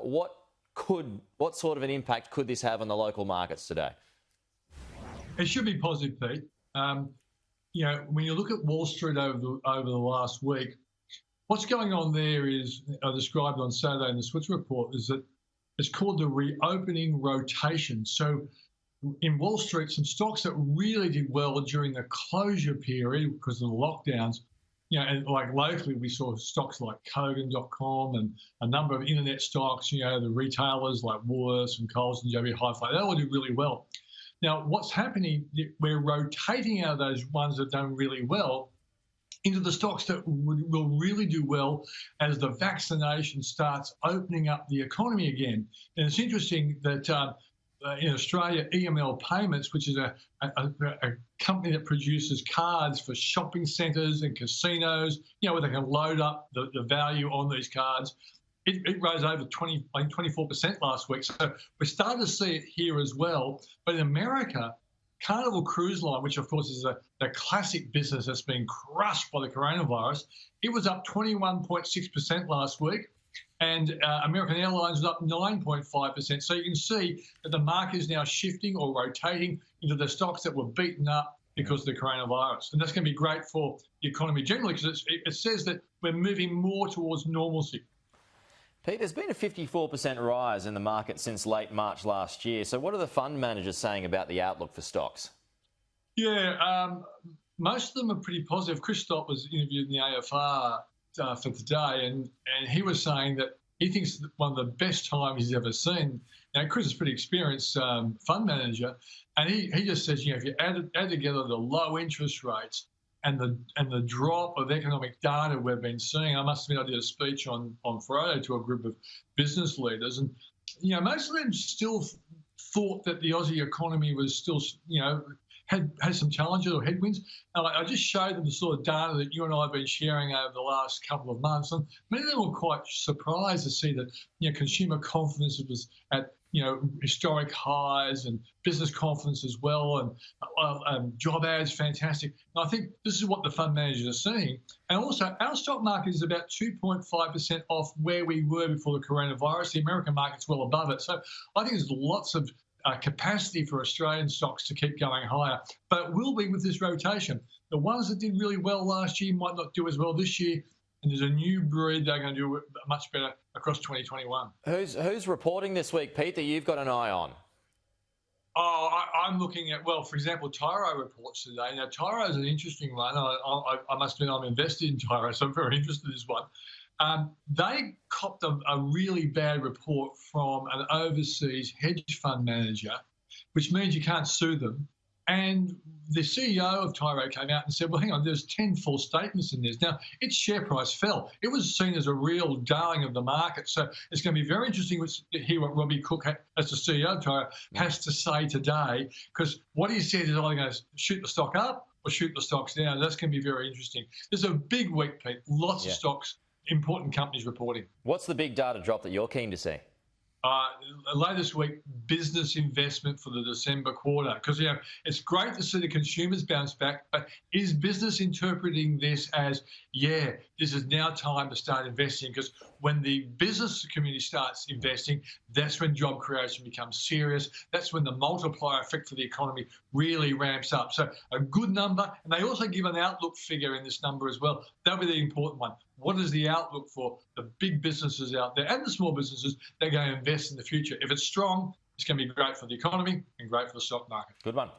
what sort of an impact could this have on the local markets today? It should be positive, Pete. When you look at Wall Street over the last week, what's going on there is, I described on Saturday in the Switzer report, is that it's called the reopening rotation. So in Wall Street, some stocks that really did well during the closure period because of the lockdowns, and like locally we saw stocks like Kogan.com and a number of internet stocks, the retailers like Woolworths and Coles and JB Hi-Fi, they all did really well. Now, what's happening, we're rotating out of those ones that have done really well into the stocks that will really do well as the vaccination starts opening up the economy again. And it's interesting that in Australia, EML Payments, which is a company that produces cards for shopping centres and casinos, where they can load up the value on these cards, it rose over 24% last week. So we're starting to see it here as well. But in America, Carnival Cruise Line, which of course is the classic business that's been crushed by the coronavirus, it was up 21.6% last week. And American Airlines was up 9.5%. So you can see that the market is now shifting or rotating into the stocks that were beaten up because of the coronavirus. And that's going to be great for the economy generally because it says that we're moving more towards normalcy. Pete, there's been a 54% rise in the market since late March last year. So what are the fund managers saying about the outlook for stocks? Yeah, most of them are pretty positive. Chris Stott was interviewed in the AFR for today, and he was saying that he thinks it's one of the best times he's ever seen. Now, Chris is a pretty experienced fund manager, and he just says, if you add together the low interest rates and the drop of economic data we've been seeing, I must admit I did a speech on Friday to a group of business leaders, and most of them still thought that the Aussie economy was still, had some challenges or headwinds. And I just showed them the sort of data that you and I have been sharing over the last couple of months, and many of them were quite surprised to see that consumer confidence was at historic highs, and business confidence as well, and job ads fantastic. And I think this is what the fund managers are seeing. And also, our stock market is about 2.5% off where we were before the coronavirus. The American market's well above it. So I think there's lots of capacity for Australian stocks to keep going higher, but it will be with this rotation. The ones that did really well last year might not do as well this year, and there's a new breed they're going to do much better across 2021. Who's reporting this week, Pete, that you've got an eye on? Oh, I'm looking at, well, for example, Tyro reports today. Now, Tyro is an interesting one. I must admit I'm invested in Tyro, so I'm very interested in this one. They copped a really bad report from an overseas hedge fund manager, which means you can't sue them. And the CEO of Tyro came out and said, well, hang on, there's 10 false statements in this. Now, its share price fell. It was seen as a real darling of the market. So it's going to be very interesting to hear what Robbie Cook, as the CEO of Tyro, has to say today, because what he said is either going to shoot the stock up or shoot the stocks down. That's going to be very interesting. There's a big week, Pete. Lots of stocks, important companies reporting. What's the big data drop that you're keen to see? Later this week, business investment for the December quarter. Because, it's great to see the consumers bounce back, but is business interpreting this as, this is now time to start investing? Because when the business community starts investing, that's when job creation becomes serious. That's when the multiplier effect for the economy really ramps up. So a good number, and they also give an outlook figure in this number as well. That'll be the important one. What is the outlook for the big businesses out there and the small businesses that are going to invest in the future? If it's strong, it's going to be great for the economy and great for the stock market. Good one.